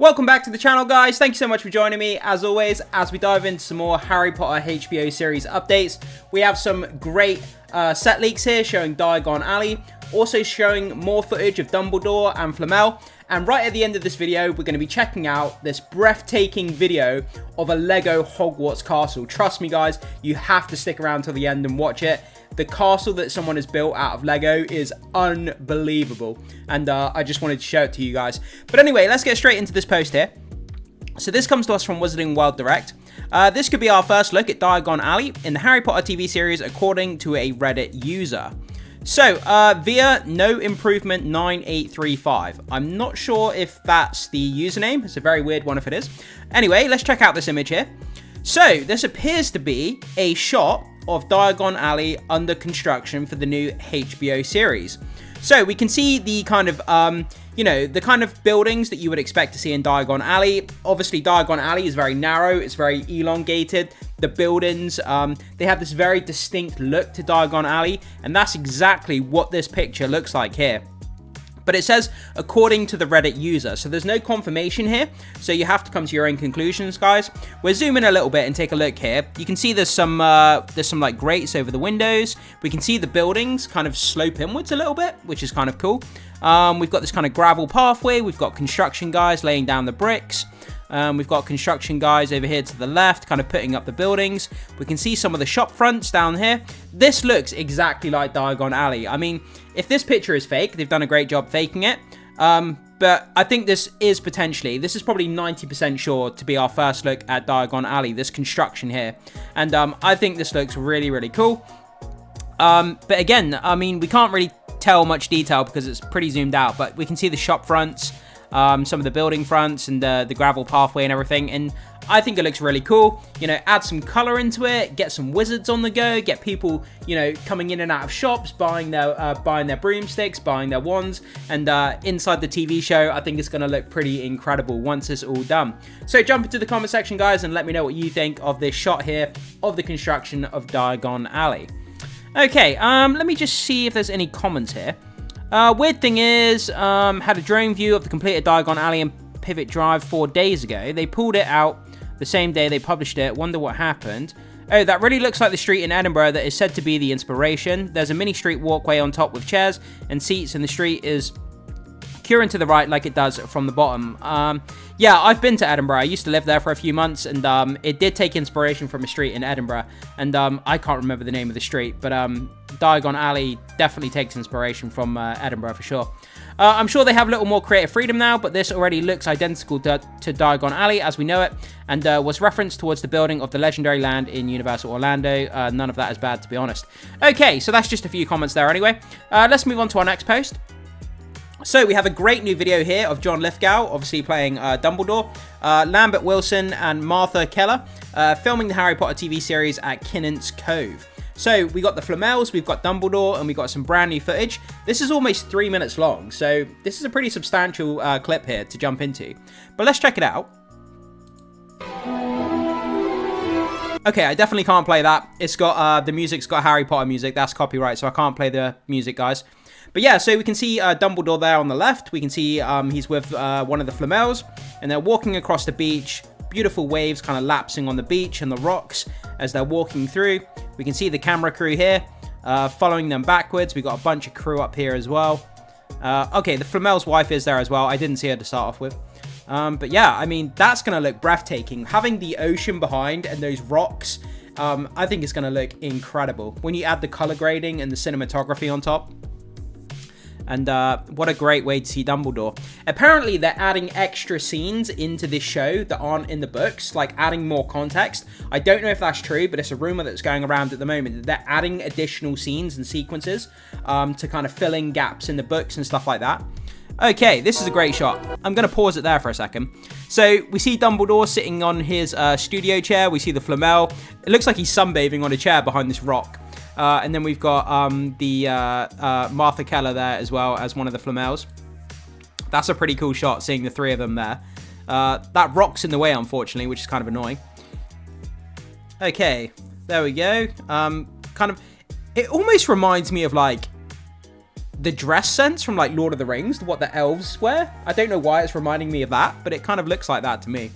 Welcome back to the channel, guys. Thank you so much for joining me. As always, as we dive into some more Harry Potter HBO series updates, we have some great set leaks here showing Diagon Alley, also showing more footage of Dumbledore and Flamel. And right at the end of this video, we're going to be checking out this breathtaking video of a Lego Hogwarts castle. Trust me, guys, you have to stick around till the end and watch it. The castle that someone has built out of Lego is unbelievable. And I just wanted to show it to you guys. But anyway, let's get straight into this post here. So this comes to us from Wizarding World Direct. This could be our first look at Diagon Alley in the Harry Potter TV series, according to a Reddit user. So, via No Improvement 9835. I'm not sure if that's the username. It's a very weird one if it is. Anyway, let's check out this image here. So, this appears to be a shot of Diagon Alley under construction for the new HBO series. So, we can see the kind of, the kind of buildings that you would expect to see in Diagon Alley. Obviously, Diagon Alley is very narrow. It's very elongated. The buildings, they have this very distinct look to Diagon Alley, and that's exactly what this picture looks like here. But it says, according to the Reddit user, so there's no confirmation here, so you have to come to your own conclusions, guys. We'll zoom in a little bit and take a look here. You can see there's some like grates over the windows. We can see the buildings kind of slope inwards a little bit, which is kind of cool. We've got this kind of gravel pathway. We've got construction guys laying down the bricks. We've got construction guys over here to the left, kind of putting up the buildings. We can see some of the shop fronts down here. This looks exactly like Diagon Alley. I mean, if this picture is fake, they've done a great job faking it. But I think this is probably 90% sure to be our first look at Diagon Alley, this construction here. And I think this looks really, really cool. But again, I mean, we can't really tell much detail because it's pretty zoomed out, but we can see the shop fronts. Some of the building fronts and the gravel pathway and everything, and I think it looks really cool. You know, add some color into it, get some wizards on the go, get people, you know, coming in and out of shops, buying their broomsticks, buying their wands, and inside the TV show, I think it's going to look pretty incredible once it's all done. So jump into the comment section, guys, and let me know what you think of this shot here of the construction of Diagon Alley. Okay, let me just see if there's any comments here. Weird thing is, had a drone view of the completed Diagon Alley and Pivot Drive 4 days ago. They pulled it out the same day they published it. Wonder what happened. Oh, that really looks like the street in Edinburgh that is said to be the inspiration. There's a mini street walkway on top with chairs and seats, and the street is curving to the right like it does from the bottom. Yeah, I've been to Edinburgh. I used to live there for a few months, and it did take inspiration from a street in Edinburgh. And I can't remember the name of the street, but Diagon Alley definitely takes inspiration from Edinburgh for sure. I'm sure they have a little more creative freedom now, but this already looks identical to Diagon Alley as we know it, and was referenced towards the building of the legendary land in Universal Orlando. None of that is bad, to be honest. Okay, so that's just a few comments there anyway. Let's move on to our next post. So we have a great new video here of John Lithgow, obviously playing Dumbledore, Lambert Wilson and Martha Keller, filming the Harry Potter TV series at Kinnant's Cove. So we got the Flamels, we've got Dumbledore, and we got some brand new footage. This is almost 3 minutes long, so this is a pretty substantial clip here to jump into. But let's check it out. Okay, I definitely can't play that. It's got, the music's got Harry Potter music, that's copyright, so I can't play the music, guys. But yeah, so we can see Dumbledore there on the left. We can see he's with one of the Flamels, and they're walking across the beach. Beautiful waves kind of lapsing on the beach and the rocks as they're walking through. We can see the camera crew here following them backwards. We've got a bunch of crew up here as well. Okay, the Flamel's wife is there as well. I didn't see her to start off with. But yeah, I mean, that's going to look breathtaking. Having the ocean behind and those rocks, I think it's going to look incredible. When you add the color grading and the cinematography on top. And what a great way to see Dumbledore. Apparently, they're adding extra scenes into this show that aren't in the books, like adding more context. I don't know if that's true, but it's a rumor that's going around at the moment that they're adding additional scenes and sequences to kind of fill in gaps in the books and stuff like that. Okay, this is a great shot. I'm going to pause it there for a second. So we see Dumbledore sitting on his studio chair. We see the Flamel. It looks like he's sunbathing on a chair behind this rock. And then we've got Martha Keller there as well as one of the Flamels. That's a pretty cool shot, seeing the three of them there. That rock's in the way, unfortunately, which is kind of annoying. Okay, there we go. It almost reminds me of, like, the dress sense from like Lord of the Rings, what the elves wear. I don't know why it's reminding me of that, but it kind of looks like that to me.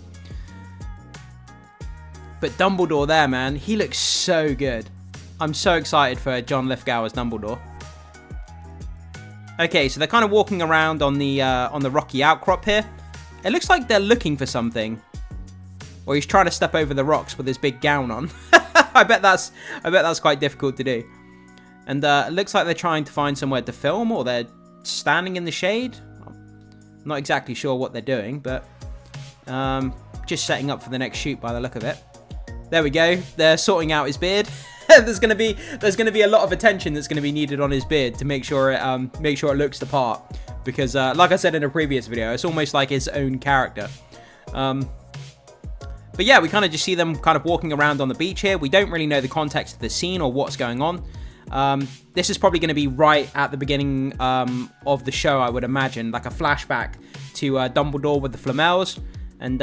But Dumbledore there, man, he looks so good. I'm so excited for John Lithgow as Dumbledore. Okay, so they're kind of walking around on the rocky outcrop here. It looks like they're looking for something. Or he's trying to step over the rocks with his big gown on. I bet that's quite difficult to do. And it looks like they're trying to find somewhere to film, or they're standing in the shade. I'm not exactly sure what they're doing, but just setting up for the next shoot by the look of it. There we go. They're sorting out his beard. there's gonna be a lot of attention that's gonna be needed on his beard to make sure it looks the part. Because like I said in a previous video, it's almost like his own character. But yeah, we kind of just see them kind of walking around on the beach here. We don't really know the context of the scene or what's going on. This is probably going to be right at the beginning of the show, I would imagine. Like a flashback to Dumbledore with the Flamels. And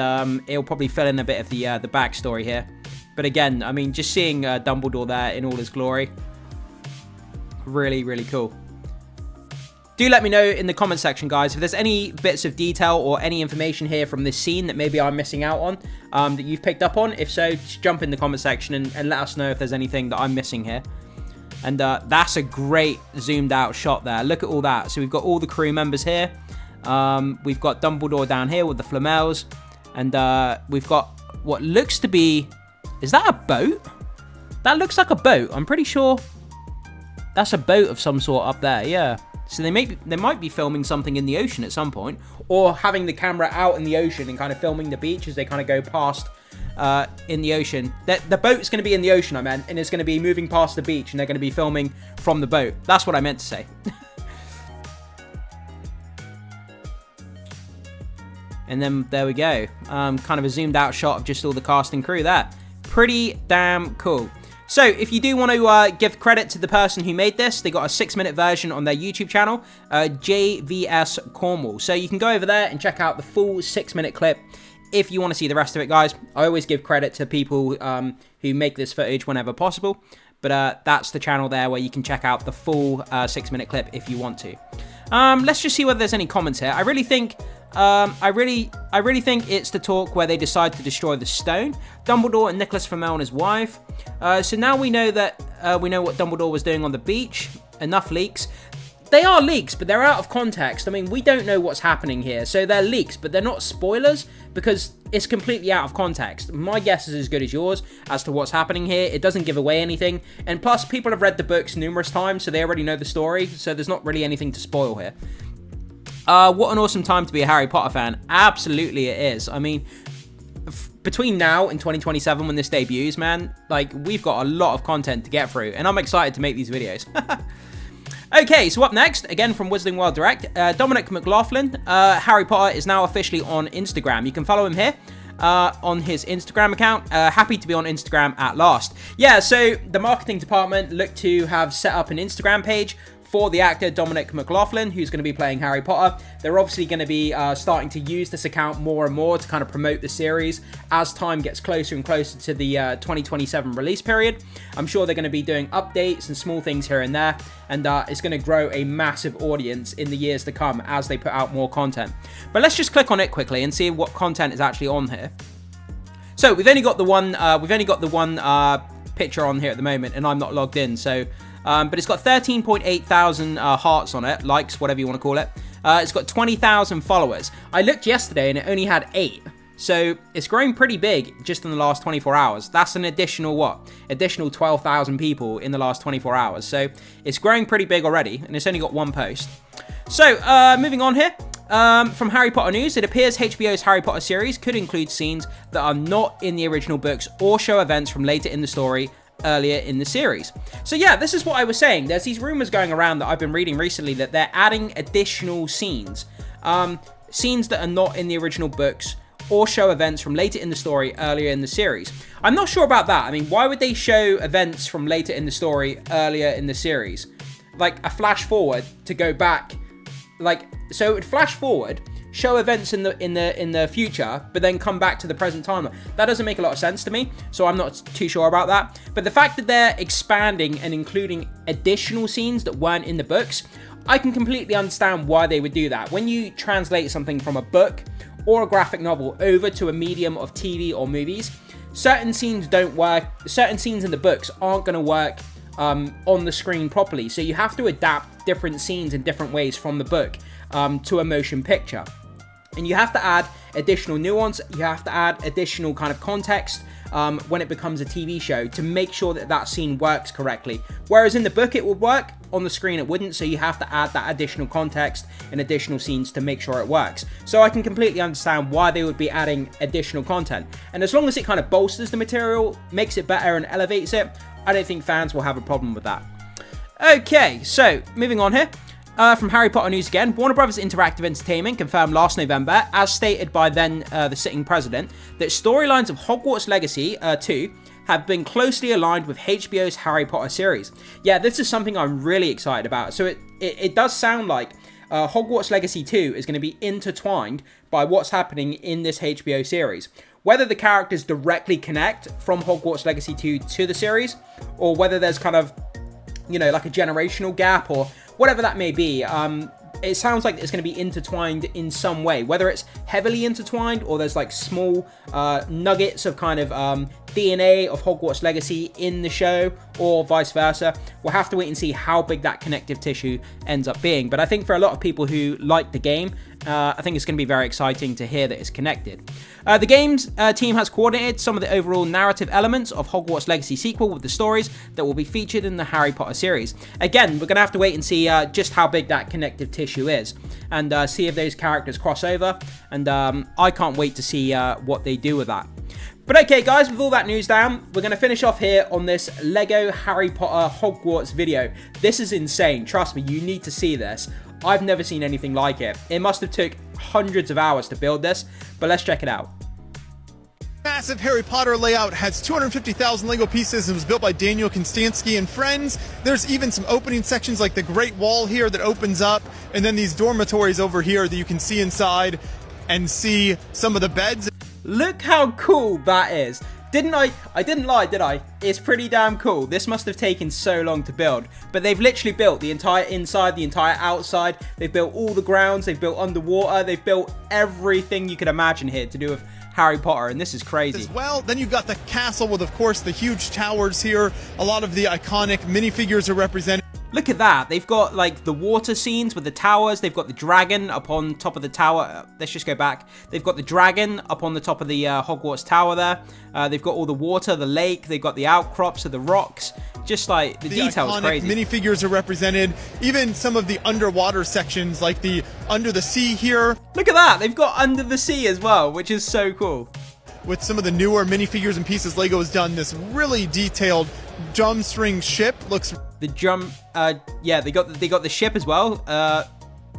it'll probably fill in a bit of the backstory here. But again, I mean, just seeing Dumbledore there in all his glory. Really, really cool. Do let me know in the comment section, guys, if there's any bits of detail or any information here from this scene that maybe I'm missing out on, that you've picked up on. If so, just jump in the comment section and let us know if there's anything that I'm missing here. And that's a great zoomed out shot there. Look at all that. So we've got all the crew members here. We've got Dumbledore down here with the Flamels. And we've got what looks to be... Is that a boat? That looks like a boat. I'm pretty sure that's a boat of some sort up there, yeah. So they might be filming something in the ocean at some point, or having the camera out in the ocean and kind of filming the beach as they kind of go past in the ocean. The boat's going to be in the ocean, I meant, and it's going to be moving past the beach, and they're going to be filming from the boat. That's what I meant to say. And then there we go. Kind of a zoomed out shot of just all the cast and crew there. Pretty damn cool. So, if you do want to give credit to the person who made this, they got a 6-minute version on their YouTube channel, JVS Cornwall. So, you can go over there and check out the full 6-minute clip if you want to see the rest of it, guys. I always give credit to people who make this footage whenever possible. But that's the channel there where you can check out the full 6-minute clip if you want to. Let's just see whether there's any comments here. I really think it's the talk where they decide to destroy the stone. Dumbledore and Nicholas Flamel and his wife. So now we know that we know what Dumbledore was doing on the beach. Enough leaks. They are leaks, but they're out of context. I mean, we don't know what's happening here. So they're leaks, but they're not spoilers because it's completely out of context. My guess is as good as yours as to what's happening here. It doesn't give away anything. And plus, people have read the books numerous times, so they already know the story. So there's not really anything to spoil here. What an awesome time to be a Harry Potter fan. Absolutely it is. I mean, between now and 2027 when this debuts, man, like, we've got a lot of content to get through. And I'm excited to make these videos. Okay, so up next, again from Wizarding World Direct, Dominic McLaughlin. Harry Potter is now officially on Instagram. You can follow him here on his Instagram account. Happy to be on Instagram at last. Yeah, so the marketing department looked to have set up an Instagram page for the actor Dominic McLaughlin, who's going to be playing Harry Potter. They're obviously going to be starting to use this account more and more to kind of promote the series as time gets closer and closer to the 2027 release period. I'm sure they're going to be doing updates and small things here and there, and it's going to grow a massive audience in the years to come as they put out more content. But let's just click on it quickly and see what content is actually on here. So we've only got the one picture on here at the moment, and I'm not logged in, so but it's got 13.8 thousand hearts on it, likes, whatever you want to call it. It's got 20,000 followers. I looked yesterday and it only had 8. So it's growing pretty big just in the last 24 hours. That's an additional, what? Additional 12,000 people in the last 24 hours. So it's growing pretty big already, and it's only got one post. So, moving on here. From Harry Potter News, it appears HBO's Harry Potter series could include scenes that are not in the original books or show events from later in the story earlier in the series. So yeah, this is what I was saying. There's these rumors going around that I've been reading recently that they're adding additional scenes. Scenes that are not in the original books or show events from later in the story earlier in the series. I'm not sure about that. I mean, why would they show events from later in the story earlier in the series? Like a flash forward to go back, like, so it would flash forward, show events in the future, but then come back to the present timeline. That doesn't make a lot of sense to me, so I'm not too sure about that. But the fact that they're expanding and including additional scenes that weren't in the books, I can completely understand why they would do that. When you translate something from a book or a graphic novel over to a medium of TV or movies, certain scenes don't work. Certain scenes in the books aren't going to work on the screen properly. So you have to adapt different scenes in different ways from the book to a motion picture. And you have to add additional nuance. You have to add additional kind of context when it becomes a TV show to make sure that that scene works correctly. Whereas in the book it would work, on the screen it wouldn't, so you have to add that additional context and additional scenes to make sure it works. So I can completely understand why they would be adding additional content. And as long as it kind of bolsters the material, makes it better and elevates it, I don't think fans will have a problem with that. Okay, so moving on here. From Harry Potter news again, Warner Bros. Interactive Entertainment confirmed last November, as stated by then the sitting president, that storylines of Hogwarts Legacy 2 have been closely aligned with HBO's Harry Potter series. Yeah, this is something I'm really excited about. So it does sound like Hogwarts Legacy 2 is going to be intertwined by what's happening in this HBO series. Whether the characters directly connect from Hogwarts Legacy 2 to the series, or whether there's kind of, you know, like a generational gap or whatever that may be, it sounds like it's going to be intertwined in some way, whether it's heavily intertwined or there's like small nuggets of kind of DNA of Hogwarts Legacy in the show, or vice versa. We'll have to wait and see how big that connective tissue ends up being. But I think for a lot of people who like the game, I think it's going to be very exciting to hear that it's connected. The game's team has coordinated some of the overall narrative elements of Hogwarts Legacy sequel with the stories that will be featured in the Harry Potter series. Again, we're going to have to wait and see just how big that connective tissue is, and see if those characters cross over, and I can't wait to see what they do with that. But okay guys, with all that news down, we're going to finish off here on this Lego Harry Potter Hogwarts video. This is insane, trust me, you need to see this. I've never seen anything like it. It must have took hundreds of hours to build this, but let's check it out. Massive Harry Potter layout has 250,000 Lego pieces and was built by Daniel Konstanski and friends. There's even some opening sections like the Great Wall here that opens up, and then these dormitories over here that you can see inside and see some of the beds. Look how cool that is. I didn't lie, did I? It's pretty damn cool. This must have taken so long to build, but they've literally built the entire inside, the entire outside. They've built all the grounds, they've built underwater, they've built everything you could imagine here to do with Harry Potter, and this is crazy. As well, then you've got the castle with, of course, the huge towers here. A lot of the iconic minifigures are represented. Look at that. They've got like the water scenes with the towers. They've got the dragon up on top of the tower. Let's just go back. They've got the dragon up on the top of the Hogwarts tower there. They've got all the water, the lake. They've got the outcrops of the rocks. Just like the details are crazy. Minifigures are represented. Even some of the underwater sections like the Under the Sea here. Look at that. They've got Under the Sea as well, which is so cool. With some of the newer minifigures and pieces, Lego has done this really detailed drum string ship. Looks the drum, yeah, they got the ship as well.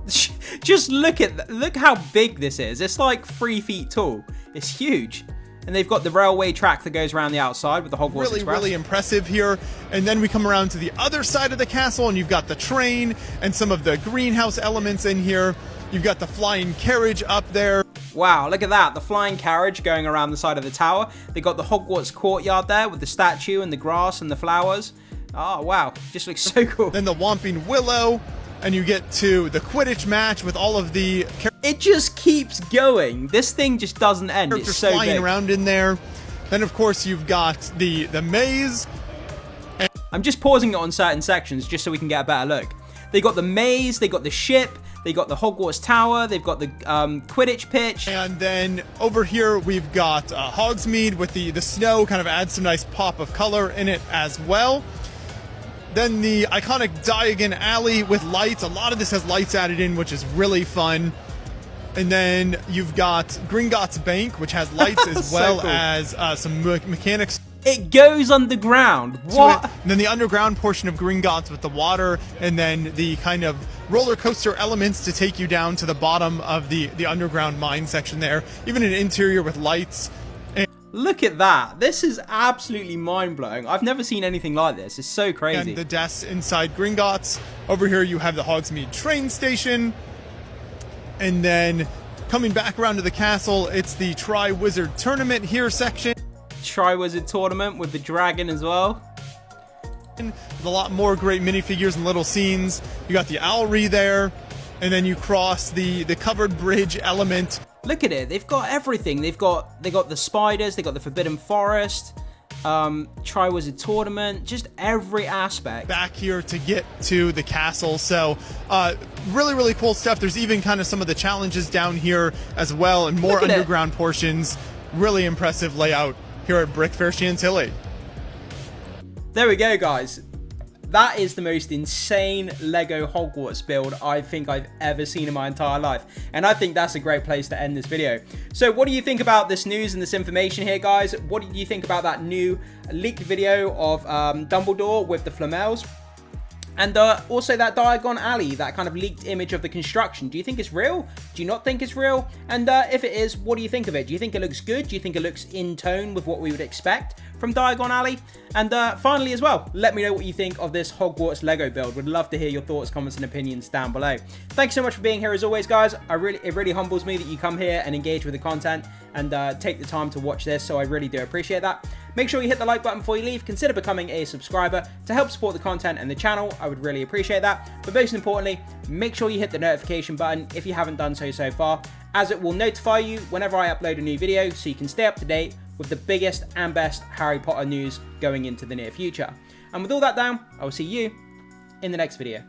Just look how big this is. It's like 3 feet tall. It's huge. And they've got the railway track that goes around the outside with the Hogwarts Express. Really impressive here. And then we come around to the other side of the castle, and you've got the train and some of the greenhouse elements in here. You've got the flying carriage up there. Wow, look at that. The flying carriage going around the side of the tower. They got the Hogwarts courtyard there with the statue and the grass and the flowers. Oh, wow. Just looks so cool. Then the Whomping Willow, and you get to the Quidditch match with all of the... It just keeps going. This thing just doesn't end. It's so flying big. Around in there. Then, of course, you've got the maze. I'm just pausing it on certain sections just so we can get a better look. They got the maze, they got the ship, they got the Hogwarts Tower, they've got the Quidditch pitch. And then over here we've got Hogsmeade with the snow, kind of adds some nice pop of color in it as well. Then the iconic Diagon Alley with lights. A lot of this has lights added in, which is really fun. And then you've got Gringotts Bank, which has lights as well cool. as some mechanics. It goes underground. What? And then the underground portion of Gringotts with the water, and then the kind of roller coaster elements to take you down to the bottom of the underground mine section there. Even an interior with lights. Look at that. This is absolutely mind-blowing. I've never seen anything like this. It's so crazy. And the desks inside Gringotts. Over here you have the Hogsmeade train station. And then coming back around to the castle, it's the Tri-Wizard Tournament here section. Tri-Wizard Tournament with the dragon as well. with a lot more great minifigures and little scenes. You got the owlry there, and then you cross the covered bridge element. Look at it, they've got everything. They got the spiders, they got the Forbidden Forest, Triwizard Tournament, just every aspect. Back here to get to the castle, so really, really cool stuff. There's even kind of some of the challenges down here as well, and more underground portions. Really impressive layout here at Brickfair Chantilly. There we go, guys. That is the most insane Lego Hogwarts build I think I've ever seen in my entire life. And I think that's a great place to end this video. So what do you think about this news and this information here, guys? What do you think about that new leaked video of Dumbledore with the Flamels? And also that Diagon Alley, that kind of leaked image of the construction. Do you think it's real? Do you not think it's real? And if it is, what do you think of it? Do you think it looks good? Do you think it looks in tone with what we would expect from Diagon Alley? And finally as well, let me know what you think of this Hogwarts Lego build. Would love to hear your thoughts, comments and opinions down below. Thanks so much for being here as always, guys. It really humbles me that you come here and engage with the content and take the time to watch this, so I really do appreciate that. Make sure you hit the like button before you leave. Consider becoming a subscriber to help support the content and the channel. I would really appreciate that. But most importantly, make sure you hit the notification button if you haven't done so far, as it will notify you whenever I upload a new video, so you can stay up to date with the biggest and best Harry Potter news going into the near future. And with all that down, I will see you in the next video.